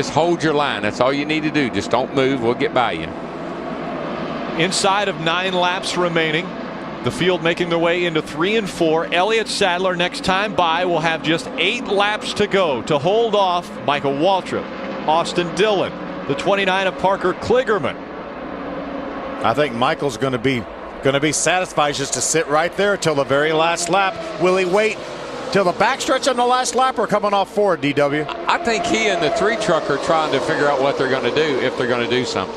Just hold your line. That's all you need to do. Just don't move. We'll get by you. Inside of 9 laps remaining. The field making their way into 3 and 4. Elliott Sadler next time by will have just 8 laps to go to hold off Michael Waltrip, Austin Dillon, the 29 of Parker Kligerman. I think Michael's going to be satisfied just to sit right there till the very last lap. Will he wait till the backstretch on the last lap or coming off forward, DW? I think he and the 3 truck are trying to figure out what they're going to do, if they're going to do something.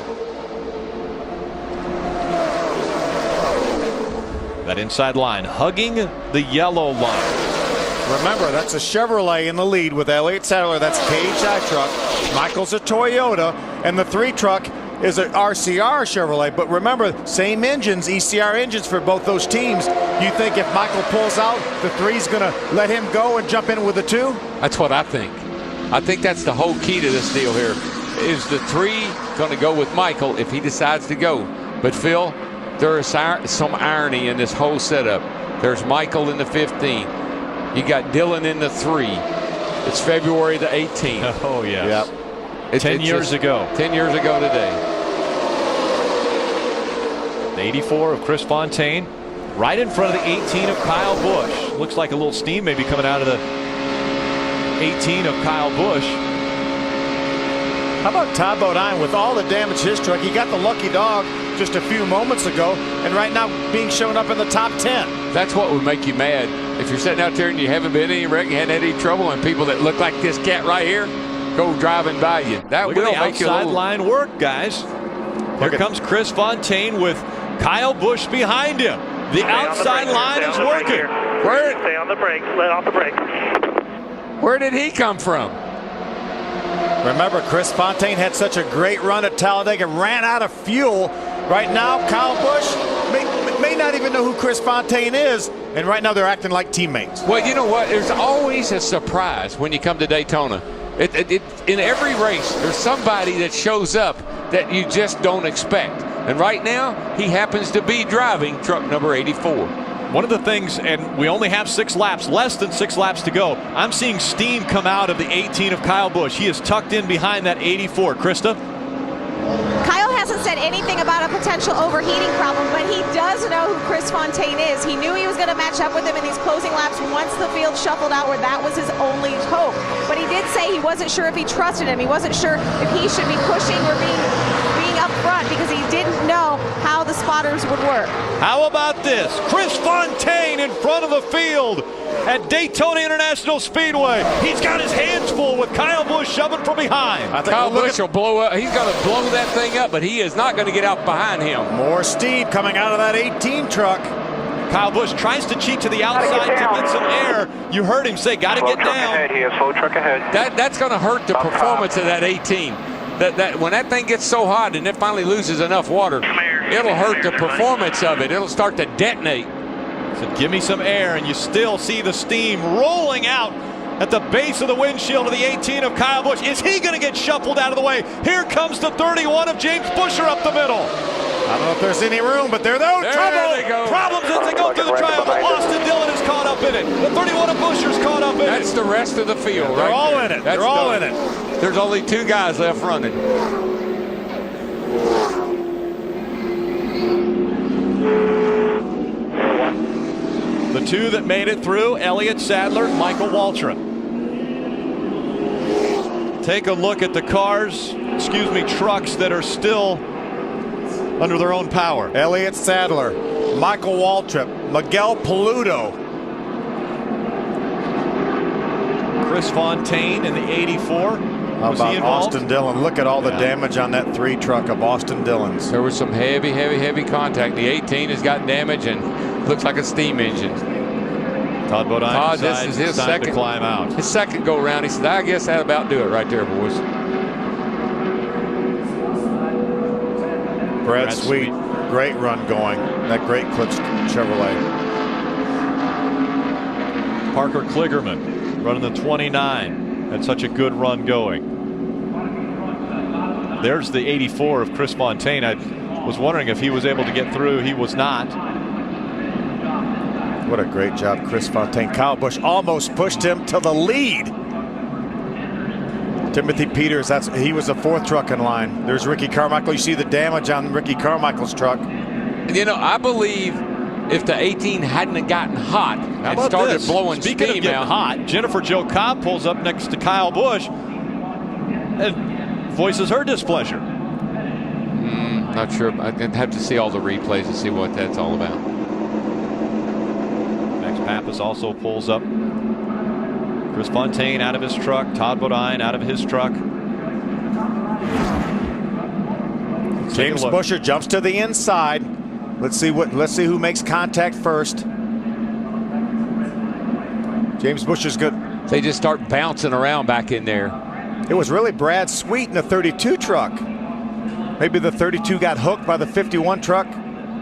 That inside line hugging the yellow line. Remember, that's a Chevrolet in the lead with Elliott Sadler. That's KHI truck. Michael's a Toyota, and the 3 truck is an RCR Chevrolet. But remember, same engines, ECR engines for both those teams. You think if Michael pulls out, the 3's going to let him go and jump in with the 2? That's what I think. I think that's the whole key to this deal here. Is the 3 going to go with Michael if he decides to go? But Phil, there is some irony in this whole setup. There's Michael in the 15. You got Dillon in the 3. It's February the 18th. Oh, yeah. Yep. 10 years ago. 10 years ago today. The 84 of Chris Fontaine. Right in front of the 18 of Kyle Busch. Looks like a little steam maybe coming out of the 18 of Kyle Busch. How about Todd Bodine with all the damage to his truck? He got the lucky dog just a few moments ago, and right now being shown up in the top 10. That's what would make you mad. If you're sitting out there and you haven't been in any wreck, you hadn't had any trouble, and people that look like this cat right here go driving by you. That will make you a little... line work, guys. Here comes Chris Fontaine with Kyle Busch behind him. The outside line is working. Stay on the brakes. Let off the brakes. Where did he come from? Remember, Chris Fontaine had such a great run at Talladega, ran out of fuel. Right now, Kyle Busch may not even know who Chris Fontaine is, and right now they're acting like teammates. Well, you know what? There's always a surprise when you come to Daytona. In every race, there's somebody that shows up that you just don't expect. And right now, he happens to be driving truck number 84. One of the things, and we only have 6 laps, less than 6 laps to go. I'm seeing steam come out of the 18 of Kyle Busch. He is tucked in behind that 84. Krista? Kyle hasn't said anything about a potential overheating problem, but he does know who Chris Fontaine is. He knew he was going to match up with him in these closing laps once the field shuffled out, where that was his only hope. But he did say he wasn't sure if he trusted him. He wasn't sure if he should be pushing or being up front, because he didn't know how the spotters would work. How about this? Chris Fontaine in front of the field at Daytona International Speedway. He's got his hands full with Kyle Busch shoving from behind. Kyle Busch will blow up. He's going to blow that thing up, but he is not going to get out behind him. More steam coming out of that 18 truck. Kyle Busch tries to cheat to the outside to get some air. You heard him say, got to get down. Ahead. He has full truck ahead. That's going to hurt the performance of that 18. That when that thing gets so hot and it finally loses enough water, it'll hurt the performance of it. It'll start to detonate. So give me some air, and you still see the steam rolling out at the base of the windshield of the 18 of Kyle Busch. Is he going to get shuffled out of the way? Here comes the 31 of James Buescher up the middle. I don't know if there's any room, but there they go. Problems as they go through the triangle. Austin Dillon is caught up in it. The 31 of Buescher's caught up in it. That's the rest of the field. They're all in it. They're all in it. There's only 2 guys left running. The 2 that made it through, Elliott Sadler, Michael Waltrip. Take a look at the trucks that are still under their own power. Elliott Sadler, Michael Waltrip, Miguel Paludo. Chris Fontaine in the 84. How about Austin Dillon? Look at all the damage on that 3 truck of Austin Dillon's. There was some heavy contact. The 18 has got damage and looks like a steam engine. Todd Bodine this is his second to climb out. His second go around. He said, I guess that'll about do it right there, boys. Brad Sweet, great run going. That great Clips Chevrolet. Parker Kligerman running the 29. Had such a good run going. There's the 84 of Chris Fontaine. I was wondering if he was able to get through. He was not. What a great job, Chris Fontaine. Kyle Busch almost pushed him to the lead. Timothy Peters, he was the 4th truck in line. There's Ricky Carmichael. You see the damage on Ricky Carmichael's truck. You know, I believe if the 18 hadn't gotten hot and started blowing Speaking steam of getting out. hot, Jennifer Jo Cobb pulls up next to Kyle Busch and voices her displeasure. Not sure. I'd have to see all the replays to see what that's all about. Max Pappas also pulls up. Chris Fontaine out of his truck. Todd Bodine out of his truck. James Buescher jumps to the inside. Let's see who makes contact first. James Buescher's good. They just start bouncing around back in there. It was really Brad Sweet in the 32 truck. Maybe the 32 got hooked by the 51 truck.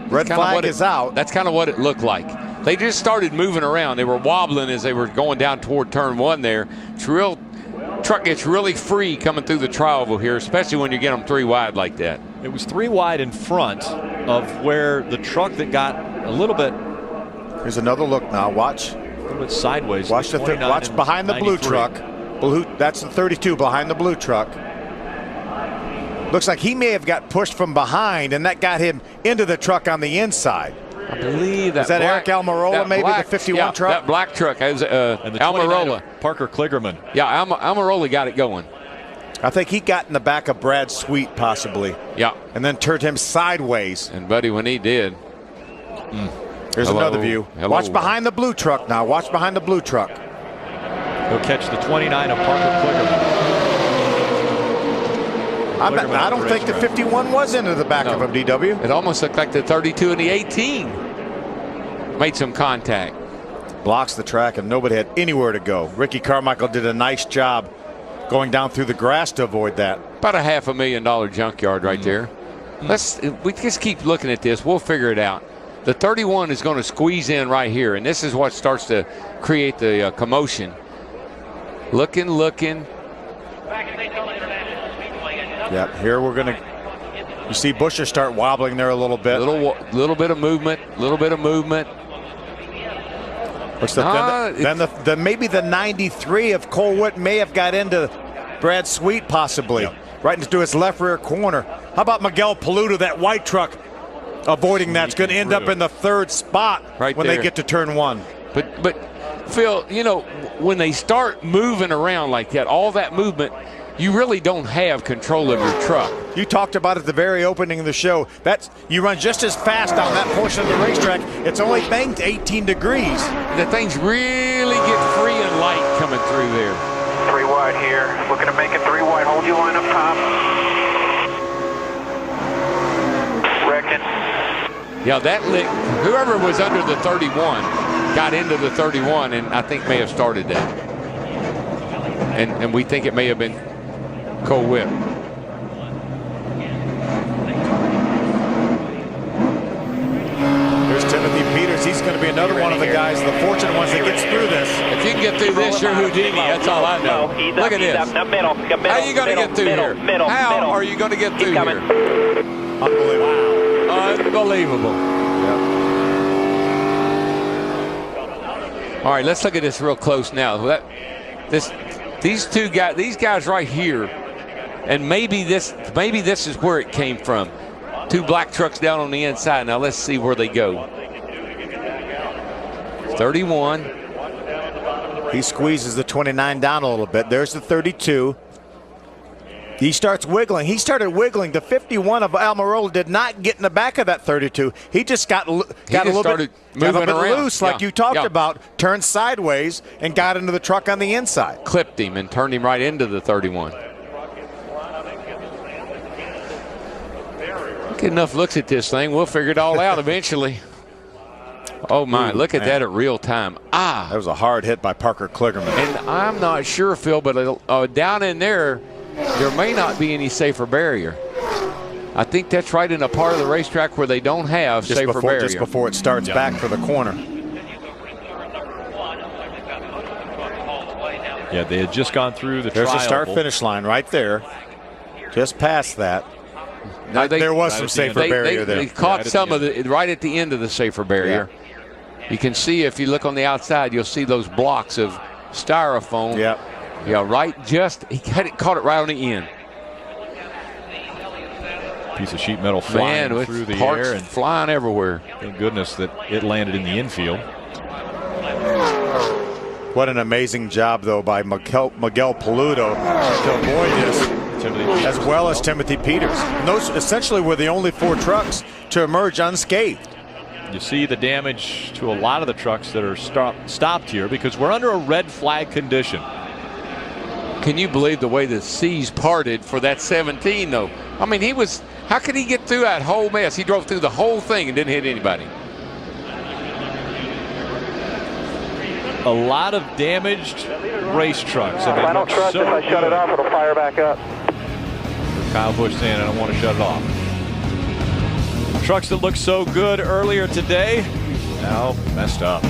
Red flag is out. That's kind of what it looked like. They just started moving around. They were wobbling as they were going down toward turn 1 there. Truck gets really free coming through the tri-oval here, especially when you get them 3 wide like that. It was 3 wide in front of where the truck that got a little bit. Here's another look now. Watch. A little bit sideways. Watch watch behind the blue truck. That's the 32 behind the blue truck. Looks like he may have got pushed from behind, and that got him into the truck on the inside. I believe that. Is that Eric Almirola, maybe the 51 truck? That black truck is Almirola. Parker Kligerman. Yeah, Almirola got it going. I think he got in the back of Brad Sweet, possibly. Yeah. And then turned him sideways. And, buddy, when he did. Here's another view. Watch behind the blue truck now. Watch behind the blue truck. He'll catch the 29 of Parker Kligerman. I don't think the 51 was into the back of him, DW. It almost looked like the 32 and the 18 made some contact. Blocks the track, and nobody had anywhere to go. Ricky Carmichael did a nice job going down through the grass to avoid that. About a $500,000 junkyard right there. We just keep looking at this. We'll figure it out. The 31 is going to squeeze in right here, and this is what starts to create the commotion. Looking. Yeah, here we're going to. You see Buescher start wobbling there a little bit. Little bit of movement. Looks then maybe the 93 of Cole Witt may have got into Brad Sweet, possibly. Yep. Right into his left rear corner. How about Miguel Paludo, that white truck, avoiding that's going to end up in the 3rd spot when they get to turn 1. But Phil, you know, when they start moving around like that, all that movement, you really don't have control of your truck. You talked about at the very opening of the show. You run just as fast on that portion of the racetrack. It's only banked 18 degrees. The things really get free and light coming through there. 3 wide here. Looking to make it 3 wide. Hold your line up top. Wrecking. Yeah, that lick. Whoever was under the 31 got into the 31, and I think may have started that. And we think it may have been Cole Witt. There's Timothy Peters. He's going to be another one of the guys, the fortunate ones that gets through this. If you can get through this, you're Houdini. That's all I know. Look at this. How are you going to get through here? How are you going to get through here? Unbelievable. Unbelievable. All right, let's look at this real close now. These guys right here, and maybe this is where it came from. 2 black trucks down on the inside. Now let's see where they go. 31. He squeezes the 29 down a little bit. There's the 32. He starts wiggling. He started wiggling. The 51 of Almirola did not get in the back of that 32. He just got a little bit loose, like you talked about, turned sideways, and got into the truck on the inside. Clipped him and turned him right into the 31. Get enough looks at this thing. We'll figure it all out eventually. Oh, my. Look at that at real time. That was a hard hit by Parker Kligerman. And I'm not sure, Phil, but down in there may not be any safer barrier. I think that's right in a part of the racetrack where they don't have safer barrier. Just before it starts back for the corner. Yeah, they had just gone through the There's tri-oval. a start-finish line right there. Just past that. Now there was some safer barrier there. They caught some of it right at the end of the safer barrier. Yeah. You can see, if you look on the outside, you'll see those blocks of styrofoam. Yep. Yeah, right. He caught it right on the end. Piece of sheet metal flying Man, through the parts air and flying everywhere. thank goodness that it landed in the infield. What an amazing job, though, by Miguel Paludo to avoid this, as well as Timothy Peters. And those essentially were the only 4 trucks to emerge unscathed. You see the damage to a lot of the trucks that are stopped here because we're under a red flag condition. Can you believe the way the seas parted for that 17, though? I mean, how could he get through that whole mess? He drove through the whole thing and didn't hit anybody. A lot of damaged race trucks. If I don't trust if I shut it off, it'll fire back up. Kyle Busch saying I don't want to shut it off. Trucks that looked so good earlier today now messed up.